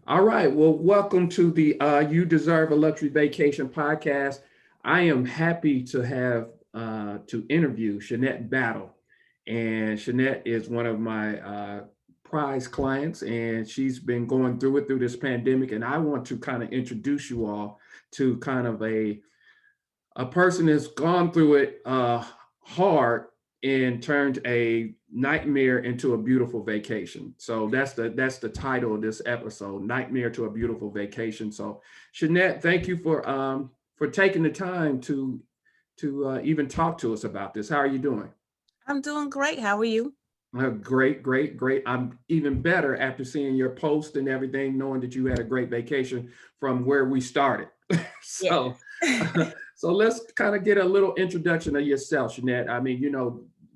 All right. Well, welcome to the You Deserve a Luxury Vacation podcast. I am happy to have to interview Shanette Battle. And Shanette is one of my prize clients, and she's been going through it through this pandemic. And I want to kind of introduce you all to kind of a person that's gone through it hard and turned a nightmare into a beautiful vacation. So that's the title of this episode, Nightmare to a Beautiful Vacation. So Shanette, thank you for taking the time to even talk to us about this. How are you doing? I'm doing great. How are you? Great, great, great. I'm even better after seeing your post and everything, knowing that you had a great vacation from where we started. Yeah. so, so let's kind of get a little introduction of yourself, Jeanette. I mean,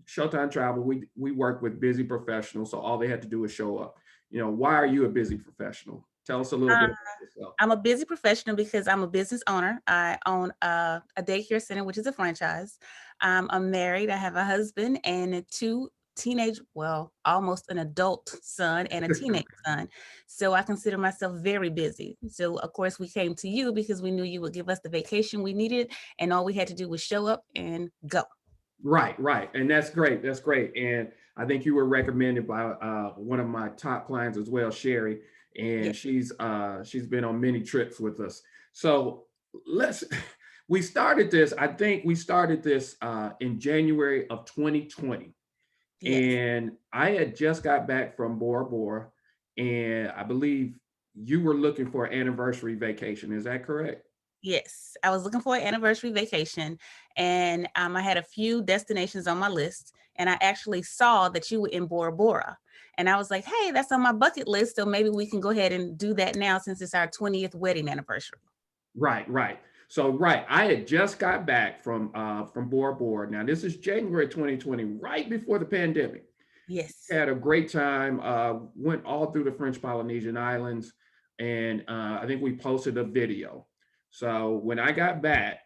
Showtime Travel, we work with busy professionals, so all they had to do is show up. Why are you a busy professional? Tell us a little Uh, bit about yourself. I'm a busy professional because I'm a business owner. I own a daycare center, which is a franchise. I'm married. I have a husband and two teenage, well, almost an adult son and a teenage son. So I consider myself very busy. So of course we came to you because we knew you would give us the vacation we needed, and all we had to do was show up and go. Right, right. And that's great. That's great. And I think you were recommended by one of my top clients as well, Sherry, Yeah. and she's been on many trips with us. So let's we started this, I think we started this in January of 2020. Yes. And I had just got back from Bora Bora, and I believe you were looking for an anniversary vacation. Is that correct? Yes, I was looking for an anniversary vacation, and I had a few destinations on my list, and I actually saw that you were in Bora Bora, and I was like, "Hey, that's on my bucket list, so maybe we can go ahead and do that now since it's our 20th wedding anniversary." Right, right. So right, I had just got back from Bora Bora. Now this is January 2020, right before the pandemic. Yes. Had a great time. Went all through the French Polynesian Islands, and I think we posted a video. So when I got back,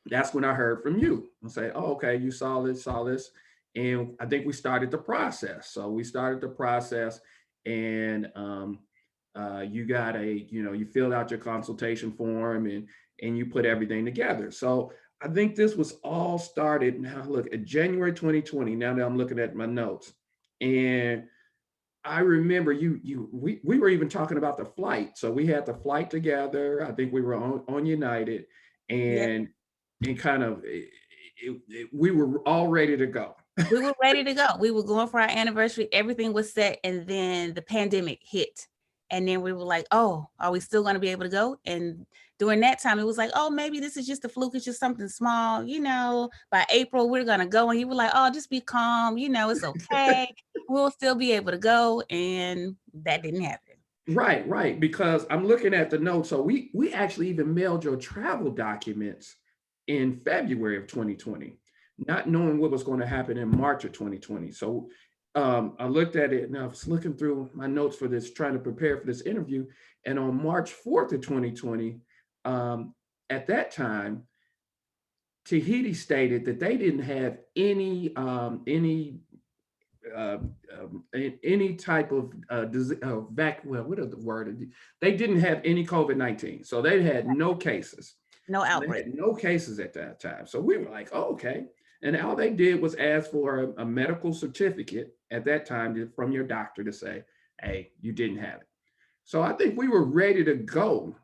that's when I heard from you and say, "Oh, okay, you saw this," and I think we started the process. So we started the process, and you got you filled out your consultation form and you put everything together. So I think this was all started. Now look at January 2020. Now that I'm looking at my notes, and I remember we were even talking about the flight. So we had the flight together. I think we were on United, Yeah. and kind of we were all ready to go. We were ready to go. We were going for our anniversary. Everything was set, and then the pandemic hit. And then we were like, "Oh, are we still going to be able to go?" And during that time, it was like, "Oh, maybe this is just a fluke. It's just something small. By April, we're going to go." And you were like, "Oh, just be calm. It's okay. We'll still be able to go." And that didn't happen. Right, right. Because I'm looking at the notes. So we actually even mailed your travel documents in February of 2020, not knowing what was going to happen in March of 2020. So I looked at it and I was looking through my notes for this, trying to prepare for this interview. And on March 4th of 2020, at that time, Tahiti stated that they didn't have uh, any type of well, what is the word? They didn't have any COVID-19, so they had no cases. No So they outbreak. had no cases at that time. So we were like, oh, okay. And all they did was ask for a medical certificate at that time from your doctor to say, hey, you didn't have it. So I think we were ready to go.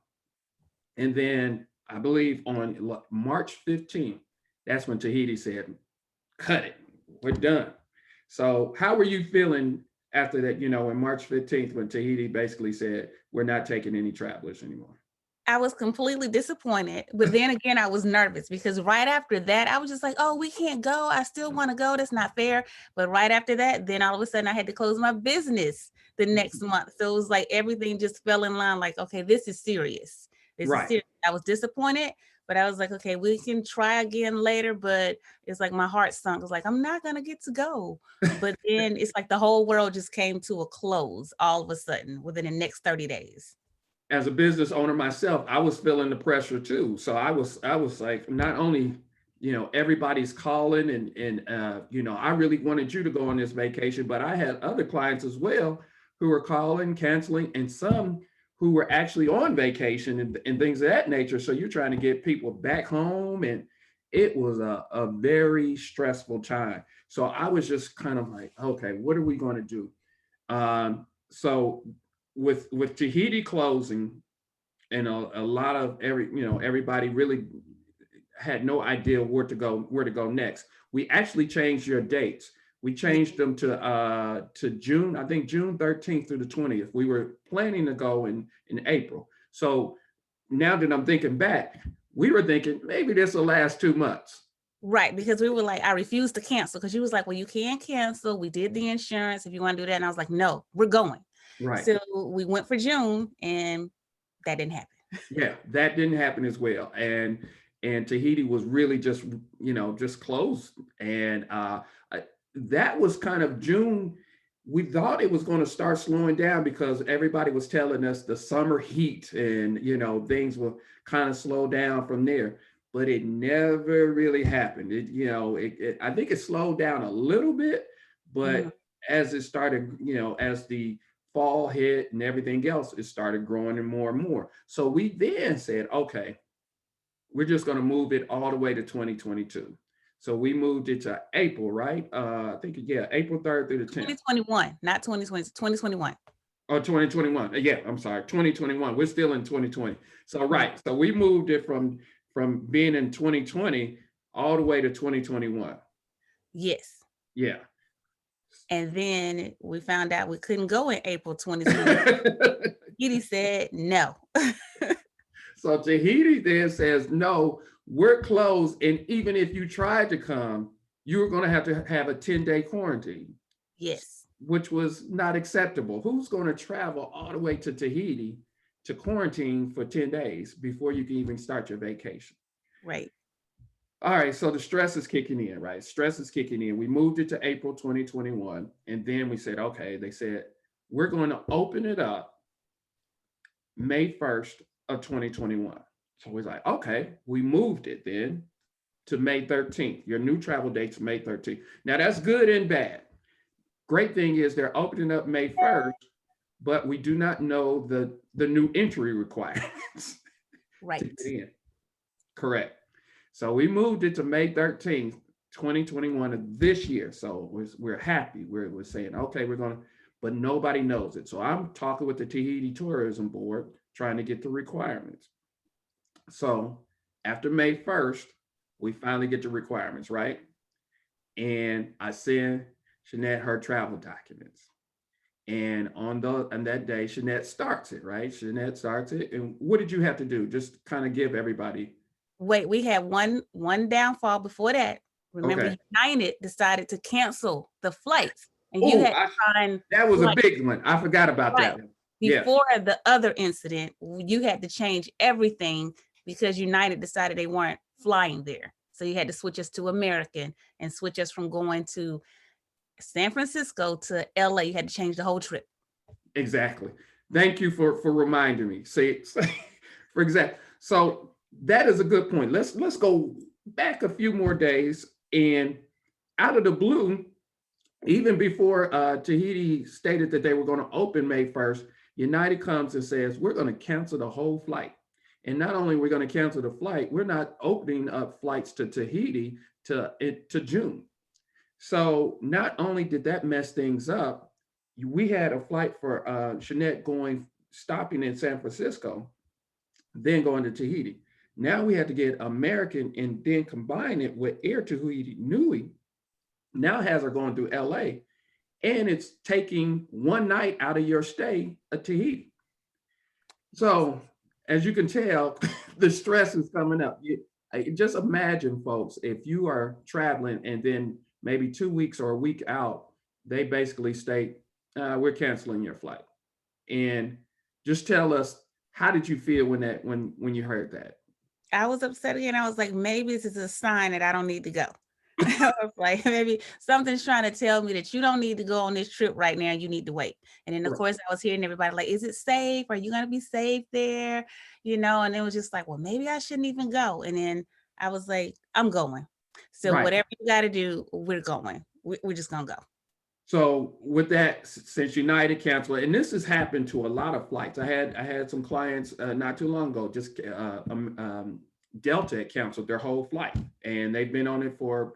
And then I believe on March 15th, that's when Tahiti said, cut it, we're done. So how were you feeling after that, on March 15th, when Tahiti basically said, we're not taking any travelers anymore? I was completely disappointed, but then again, I was nervous because right after that, I was just like, "Oh, we can't go. I still want to go. That's not fair." But right after that, then all of a sudden I had to close my business the next month. So it was like everything just fell in line like, "Okay, this is serious. This is Right. serious." I was disappointed, but I was like, "Okay, we can try again later." But it's like my heart sunk. It's like, I'm not going to get to go. But then it's like the whole world just came to a close all of a sudden within the next 30 days. As a business owner myself, I was feeling the pressure too. So I was like, not only, everybody's calling and I really wanted you to go on this vacation, but I had other clients as well who were calling, canceling, and some who were actually on vacation and things of that nature. So you're trying to get people back home, and it was a very stressful time. So I was just kind of like, okay, what are we going to do? So with Tahiti closing, and a lot of everybody really had no idea where to go next. We actually changed your dates. We changed them to June, I think June 13th through the 20th. We were planning to go in April. So now that I'm thinking back, we were thinking maybe this will last 2 months. Right, because we were like, I refused to cancel, because you was like, well, you can't cancel. We did the insurance if you want to do that. And I was like, no, we're going. Right. So we went for June, and that didn't happen. Yeah, that didn't happen as well. And Tahiti was really just just closed. And that was kind of June. We thought it was going to start slowing down because everybody was telling us the summer heat and things will kind of slow down from there. But it never really happened. I think it slowed down a little bit, but as it started, as the fall hit and everything else, it started growing and more. So we then said, okay, we're just going to move it all the way to 2022. So we moved it to April, right? I think, April 3rd through the 10th. 2021, not 2020, 2021. Oh, 2021. Yeah, I'm sorry, 2021. We're still in 2020. So right. So we moved it from being in 2020 all the way to 2021. Yes. Yeah. And then we found out we couldn't go in April 2020. Tahiti said no. So Tahiti then says, no, we're closed. And even if you tried to come, you were going to have a 10-day quarantine. Yes. Which was not acceptable. Who's going to travel all the way to Tahiti to quarantine for 10 days before you can even start your vacation? Right. All right, so the stress is kicking in, right? Stress is kicking in. We moved it to April 2021. And then we said, okay, they said, we're going to open it up May 1st of 2021. So we're like, okay, we moved it then to May 13th. Your new travel date's May 13th. Now that's good and bad. Great thing is they're opening up May 1st, but we do not know the new entry requirements. Right. To get in. Correct. So we moved it to May 13th, 2021 of this year. So we're happy. We're saying, okay, we're going to, but nobody knows it. So I'm talking with the Tahiti Tourism Board, trying to get the requirements. So after May 1st, we finally get the requirements, right? And I send Shanette her travel documents. And on that day, Shanette starts it, right? Shanette starts it. And what did you have to do? Just kind of give everybody. Wait, we had one downfall before that. Remember, United decided to cancel the flights. And you had to find that was a big one. I forgot about that one. Before the other incident, you had to change everything because United decided they weren't flying there. So you had to switch us to American and switch us from going to San Francisco to LA. You had to change the whole trip. Exactly. Thank you for reminding me. See, for example, so that is a good point. Let's go back a few more days, and out of the blue, even before Tahiti stated that they were going to open May 1st, United comes and says, we're going to cancel the whole flight. And not only are we going to cancel the flight, we're not opening up flights to Tahiti to June. So not only did that mess things up, we had a flight for Shanette stopping in San Francisco, then going to Tahiti. Now we had to get American and then combine it with Air Tahiti Nui. Now has her going through LA, and it's taking one night out of your stay at Tahiti. So as you can tell, the stress is coming up. Just imagine, folks, if you are traveling and then maybe 2 weeks or a week out, they basically state, we're canceling your flight. And just tell us, how did you feel when you heard that? I was upset again. I was like, maybe this is a sign that I don't need to go. I was like, maybe something's trying to tell me that you don't need to go on this trip right now. You need to wait. And then, of course, I was hearing everybody like, is it safe? Are you going to be safe there? And it was just like, well, maybe I shouldn't even go. And then I was like, I'm going. So whatever you got to do, we're going. We're just going to go. So with that, since United canceled, and this has happened to a lot of flights. I had some clients not too long ago. Just Delta had canceled their whole flight, and they've been on it for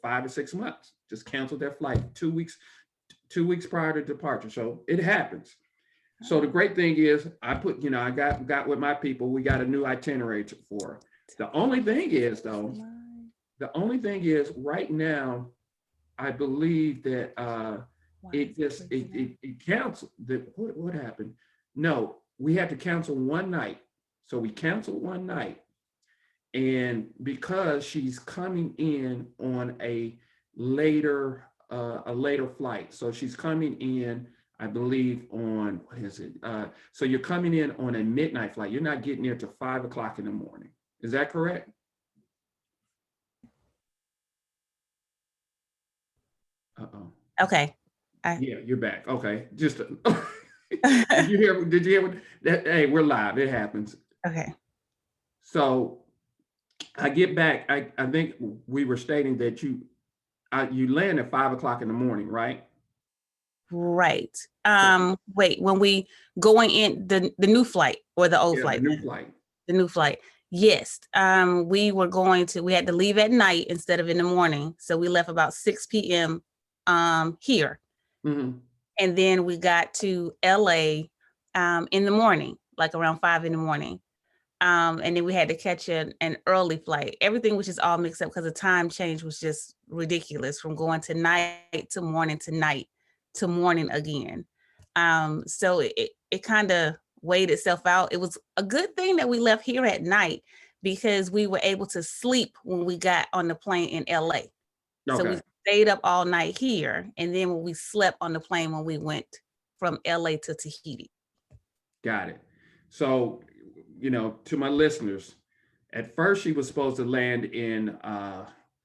5 or 6 months. Just canceled their flight 2 weeks prior to departure. So it happens. So the great thing is, I got with my people. We got a new itinerary for. The only thing is, though, right now, I believe that it canceled. What happened? No, we had to cancel one night. So we canceled one night, and because she's coming in on a later flight, so she's coming in, I believe, on what is it? So you're coming in on a midnight flight. You're not getting there till 5 o'clock in the morning. Is that correct? Uh-oh. Okay. Yeah, you're back. Okay. Just did you hear what that? Hey, we're live. It happens. Okay. So I get back. I think we were stating that you land at 5 o'clock in the morning, right? Right. Wait, when we going in the new flight or the old Yeah, flight? the new flight. The new flight. Yes. We had to leave at night instead of in the morning. So we left about 6 p.m. Here. Mm-hmm. And then we got to LA in the morning, like around 5 in the morning. And then we had to catch an early flight. Everything was just all mixed up because the time change was just ridiculous, from going to night to morning to night to morning again. So it kind of weighed itself out. It was a good thing that we left here at night, because we were able to sleep when we got on the plane in LA. So we Okay. stayed up all night here, and then when we slept on the plane when we went from LA to Tahiti. Got it. So, to my listeners, at first she was supposed to land,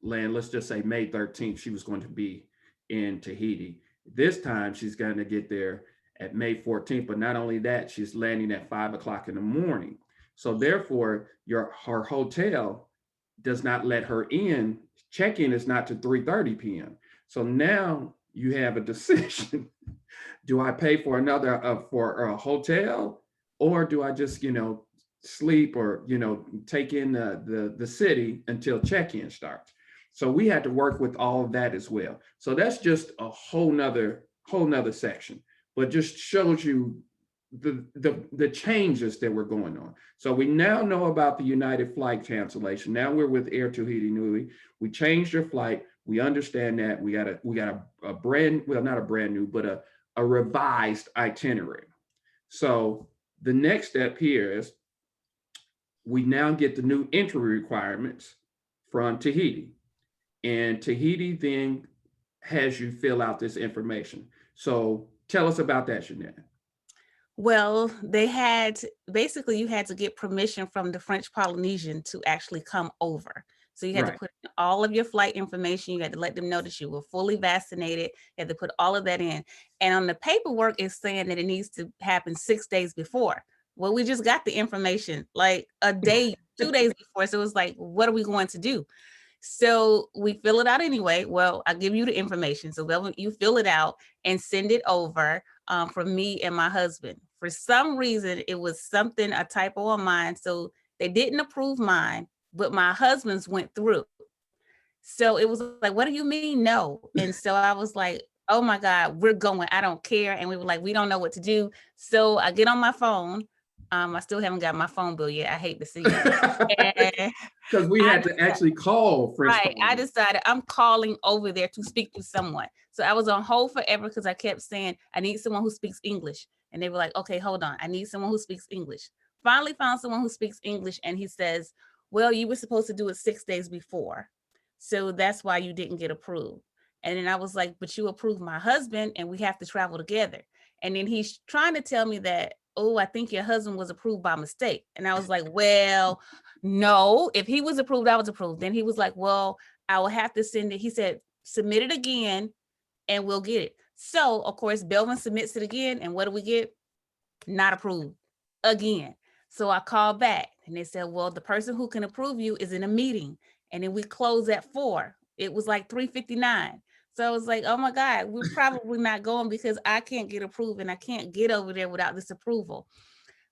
let's just say May 13th, she was going to be in Tahiti. This time she's going to get there at May 14th, but not only that, she's landing at 5 o'clock in the morning. So therefore, her hotel does not let her in. Check-in is not to 3:30 p.m. So now you have a decision. Do I pay for for a hotel, or do I just sleep, or take in the city until check-in starts? So we had to work with all of that as well. So that's just a whole nother section, but just shows you the changes that were going on. So we now know about the United flight cancellation. Now we're with Air Tahiti Nui. We changed your flight. We understand that we got a brand, well, not a brand new, but a revised itinerary. So the next step here is we now get the new entry requirements from Tahiti, and Tahiti then has you fill out this information. So tell us about that, Jeanette. Well, you had to get permission from the French Polynesian to actually come over. So you had to put in all of your flight information. You had to let them know that you were fully vaccinated. You had to put all of that in. And on the paperwork, it's saying that it needs to happen 6 days before. Well, we just got the information like a day, 2 days before. So it was like, what are we going to do? So we fill it out anyway. Well, I give you the information. So you fill it out and send it over from me and my husband. For some reason, it was a typo on mine. So they didn't approve mine, but my husband's went through. So it was like, what do you mean no? And so I was like, oh my God, we're going. I don't care. And we were like, we don't know what to do. So I get on my phone. I still haven't got my phone bill yet. I hate to see it. Because we had to actually call French. Right. I decided I'm calling over there to speak to someone. So I was on hold forever because I kept saying, I need someone who speaks English. And they were like, okay, hold on. I need someone who speaks English. Finally found someone who speaks English. And he says, well, you were supposed to do it 6 days before. So that's why you didn't get approved. And then I was like, but you approved my husband and we have to travel together. And then he's trying to tell me that, oh, I think your husband was approved by mistake. And I was like, well, no, if he was approved, I was approved. Then he was like, well, I will have to send it. He said, submit it again and we'll get it. So of course, BELVIN submits it again. And what do we get? Not approved again. So I called back and they said, well, the person who can approve you is in a meeting. And then we close at 4. It was like 3:59. So I was like, oh my God, we're probably not going because I can't get approved and I can't get over there without this approval.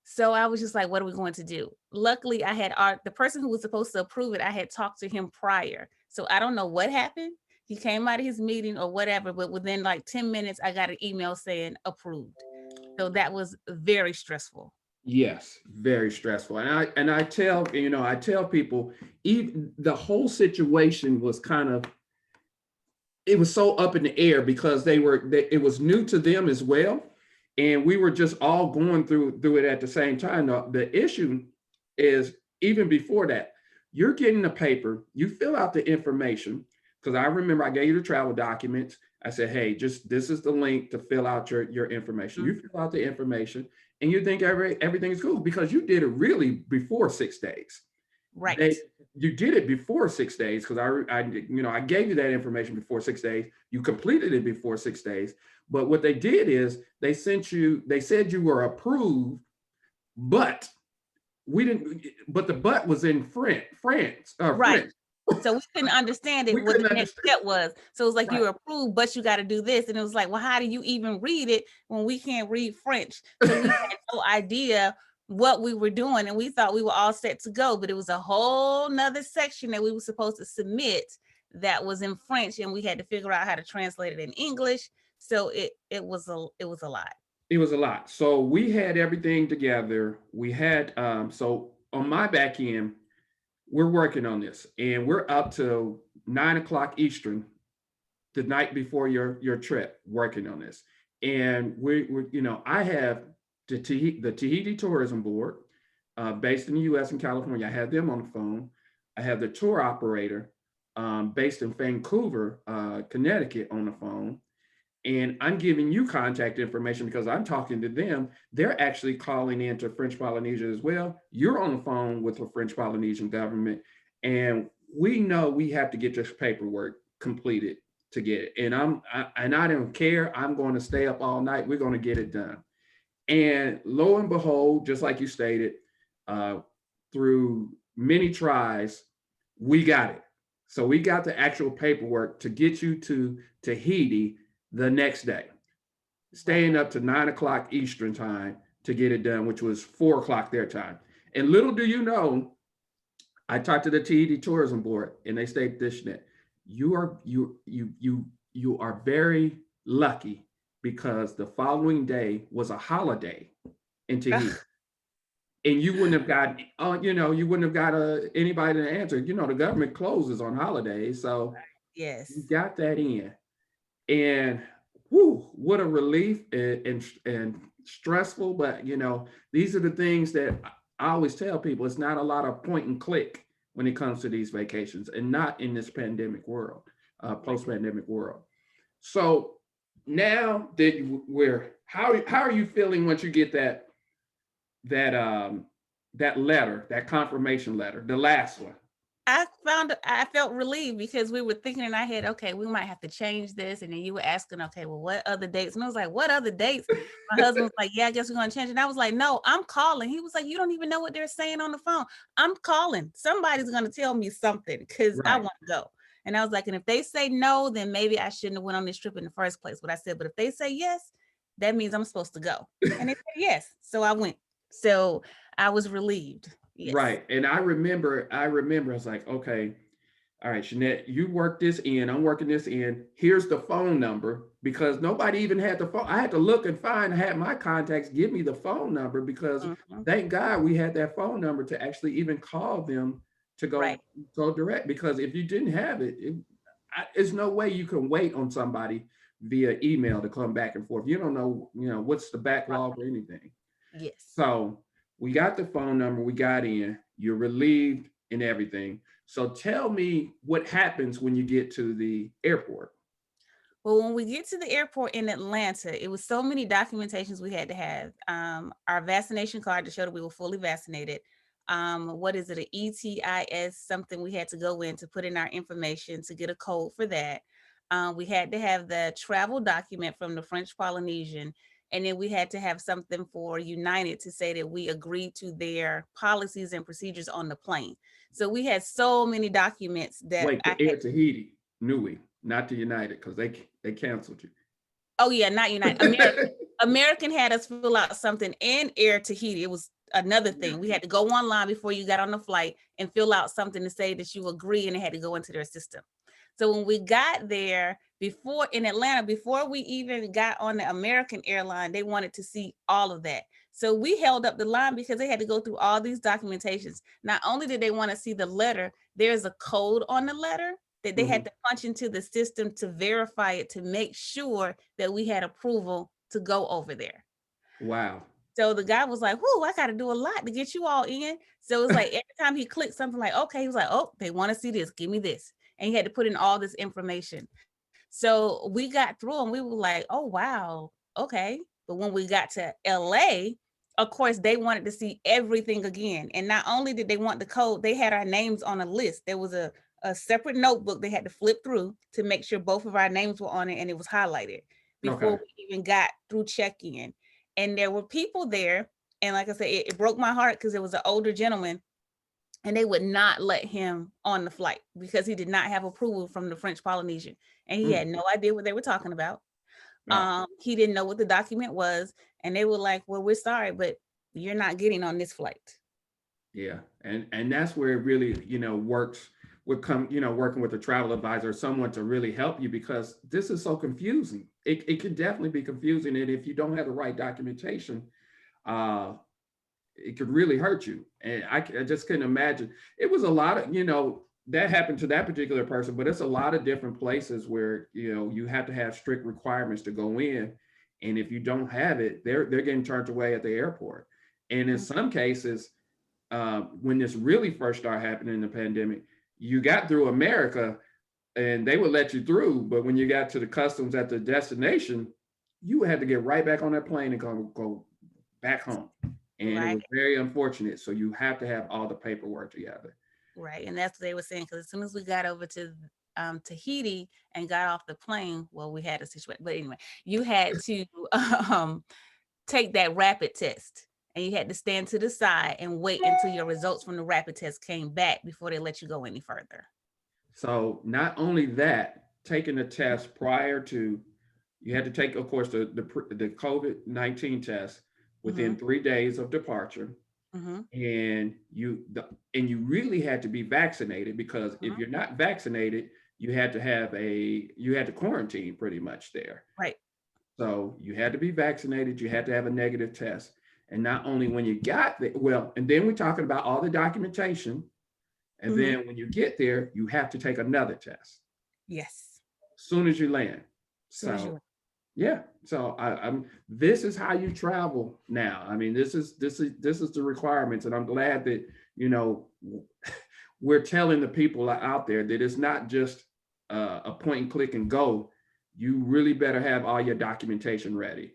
So I was just like, what are we going to do? Luckily, I had the person who was supposed to approve it, I had talked to him prior. So I don't know what happened. He came out of his meeting or whatever, but within like 10 minutes, I got an email saying approved. So that was very stressful. Yes, very stressful. And I tell, I tell people, even the whole situation was kind of, it was so up in the air because it was new to them as well. And we were just all going through it at the same time. The issue is, even before that, you're getting the paper, you fill out the information. Because I remember I gave you the travel documents. I said, hey, just this is the link to fill out your information. You fill out the information and you think everything is cool because you did it really before 6 days. Right. You did it before 6 days because I gave you that information before 6 days. You completed it before 6 days. But what they did is they said you were approved, but we didn't. But the but was in French. Right. So we couldn't understand it. We What couldn't the next understand. step was. So it was like, Right. you're approved, but you got to do this. And it was like, well, how do you even read it when we can't read French? So we had no idea what we were doing. And we thought we were all set to go, but it was a whole nother section that we were supposed to submit that was in French. And we had to figure out how to translate it in English. So it was a lot. It was a lot. So we had everything together. We had so on my back end, we're working on this, and we're up to 9 o'clock Eastern the night before your trip working on this. And I have the Tahiti Tourism Board, based in the U.S. and California. I have them on the phone. I have the tour operator, based in Vancouver, Connecticut, on the phone. And I'm giving you contact information because I'm talking to them. They're actually calling into French Polynesia as well. You're on the phone with the French Polynesian government. And we know we have to get this paperwork completed to get it. And I don't care. I'm going to stay up all night. We're going to get it done. And lo and behold, just like you stated, through many tries, we got it. So we got the actual paperwork to get you to Tahiti the next day, staying up to 9 o'clock Eastern time to get it done, which was 4 o'clock their time. And little do you know, I talked to the Tahiti Tourism Board, and they state this: that you are very lucky because the following day was a holiday in Tahiti. And you wouldn't have got, you wouldn't have got anybody to answer. The government closes on holidays, so Yes. you got that in. And whoo, what a relief, and stressful. But these are the things that I always tell people. It's not a lot of point and click when it comes to these vacations, and not in this pandemic world, post-pandemic world. So now that how are you feeling once you get that letter, that confirmation letter, the last one? I felt relieved because we were thinking in our head, okay, we might have to change this. And then you were asking, okay, well, what other dates? And I was like, what other dates? My husband was like, yeah, I guess we're going to change it. And I was like, no, I'm calling. He was like, you don't even know what they're saying on the phone. I'm calling. Somebody's going to tell me something because I want to go. And I was like, and if they say no, then maybe I shouldn't have went on this trip in the first place. But I said, but if they say yes, that means I'm supposed to go. And they said yes. So I went. So I was relieved. Yes. Right. And I remember, I was like, okay, all right, Shanette, you work this in, I'm working this in. Here's the phone number, because nobody even had the phone. I had to look and had my contacts give me the phone number, because thank God we had that phone number to actually even call them to go direct. Because if you didn't have it, there's no way you can wait on somebody via email to come back and forth. You don't know, what's the backlog or anything. Yes. So we got the phone number, we got in, you're relieved and everything. So tell me what happens when you get to the airport. Well, when we get to the airport in Atlanta, it was so many documentations we had to have. Our vaccination card to show that we were fully vaccinated. What is it, an ETIS, something we had to go in to put in our information to get a code for that. We had to have the travel document from the French Polynesian. And then we had to have something for United to say that we agreed to their policies and procedures on the plane. So we had so many documents that Wait, Air Tahiti, Nui. Not to United, because they canceled you. Oh yeah, not United. American had us fill out something, and Air Tahiti. It was another thing. We had to go online before you got on the flight and fill out something to say that you agree, and it had to go into their system. So when we got there before in Atlanta, before we even got on the American airline, they wanted to see all of that. So we held up the line because they had to go through all these documentations. Not only did they want to see the letter, there's a code on the letter that they had to punch into the system to verify it, to make sure that we had approval to go over there. Wow. So the guy was like, whoo, I got to do a lot to get you all in. So it was like every time he clicked something like, okay, he was like, oh, they want to see this. Give me this. And he had to put in all this information. So we got through and we were like, oh, wow. Okay. But when we got to LA, of course, they wanted to see everything again. And not only did they want the code, they had our names on a list. There was a separate notebook they had to flip through to make sure both of our names were on it and it was highlighted before we even got through check-in. And there were people there. And like I said, it broke my heart because it was an older gentleman and they would not let him on the flight because he did not have approval from the French Polynesian. And he had no idea what they were talking about. He didn't know what the document was. And they were like, well, we're sorry, but you're not getting on this flight. Yeah. And that's where it really, works with working with a travel advisor, someone to really help you, because this is so confusing. It can definitely be confusing. And if you don't have the right documentation, it could really hurt you. And I just couldn't imagine. It was a lot of, that happened to that particular person, but it's a lot of different places where, you have to have strict requirements to go in. And if you don't have it, they're getting turned away at the airport. And in some cases, when this really first started happening in the pandemic, you got through America and they would let you through. But when you got to the customs at the destination, you had to get right back on that plane and go back home. And it was very unfortunate. So you have to have all the paperwork together. Right. And that's what they were saying. Because as soon as we got over to Tahiti and got off the plane, well, we had a situation. But anyway, you had to take that rapid test. And you had to stand to the side and wait until your results from the rapid test came back before they let you go any further. So not only that, taking the test prior to, you had to take, of course, the COVID-19 test within 3 days of departure. And you really had to be vaccinated, because if you're not vaccinated, you had to quarantine pretty much there. Right. So you had to be vaccinated, you had to have a negative test. And not only when you got there, and then we're talking about all the documentation. And then when you get there, you have to take another test. Yes. As soon as you land. Yeah. So I'm this is how you travel now. I mean, this is the requirements. And I'm glad that, we're telling the people out there that it's not just a point and click and go. You really better have all your documentation ready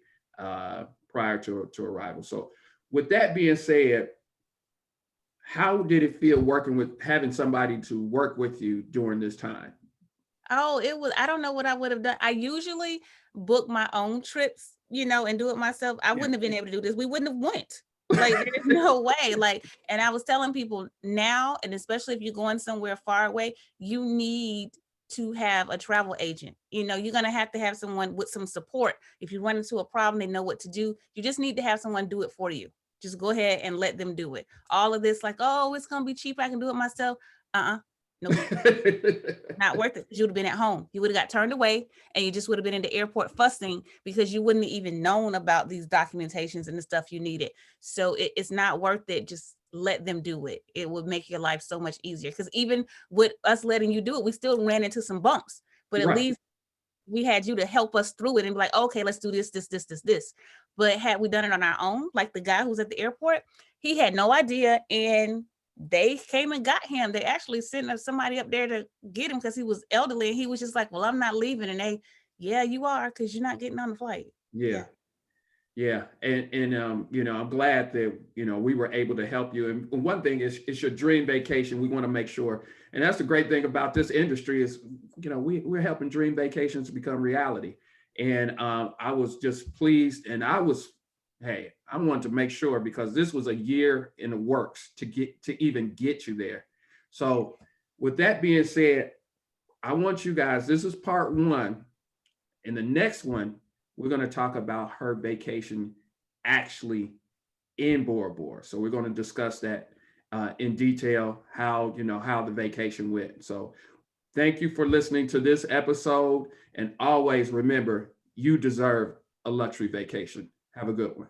prior to arrival. So with that being said, how did it feel working with having somebody to work with you during this time? Oh, I don't know what I would have done. I usually book my own trips, and do it myself. I wouldn't have been able to do this. We wouldn't have went. Like, there's no way. Like, and I was telling people now, and especially if you're going somewhere far away, you need to have a travel agent. You're going to have someone with some support. If you run into a problem, they know what to do. You just need to have someone do it for you. Just go ahead and let them do it. All of this, like, oh, it's going to be cheap, I can do it myself. Nope. Not worth it, because you would have been at home. You would have got turned away, and you just would have been in the airport fussing because you wouldn't have even known about these documentations and the stuff you needed. So it's not worth it. Just let them do it. It would make your life so much easier, because even with us letting you do it, we still ran into some bumps, but at least we had you to help us through it and be like, okay, let's do this. But had we done it on our own, like the guy who's at the airport, he had no idea, and they came and got him. They actually sent somebody up there to get him because he was elderly, and he was just like, well, I'm not leaving. And yeah, you are, because you're not getting on the flight. Yeah. And I'm glad that, we were able to help you. And one thing is, it's your dream vacation. We want to make sure. And that's the great thing about this industry is, we're helping dream vacations become reality. And I was just pleased, and I wanted to make sure, because this was a year in the works to even get you there. So with that being said, I want you guys, this is part one. In the next one, we're going to talk about her vacation actually in Bora Bora. So we're going to discuss that in detail, how, how the vacation went. So thank you for listening to this episode. And always remember, you deserve a luxury vacation. Have a good one.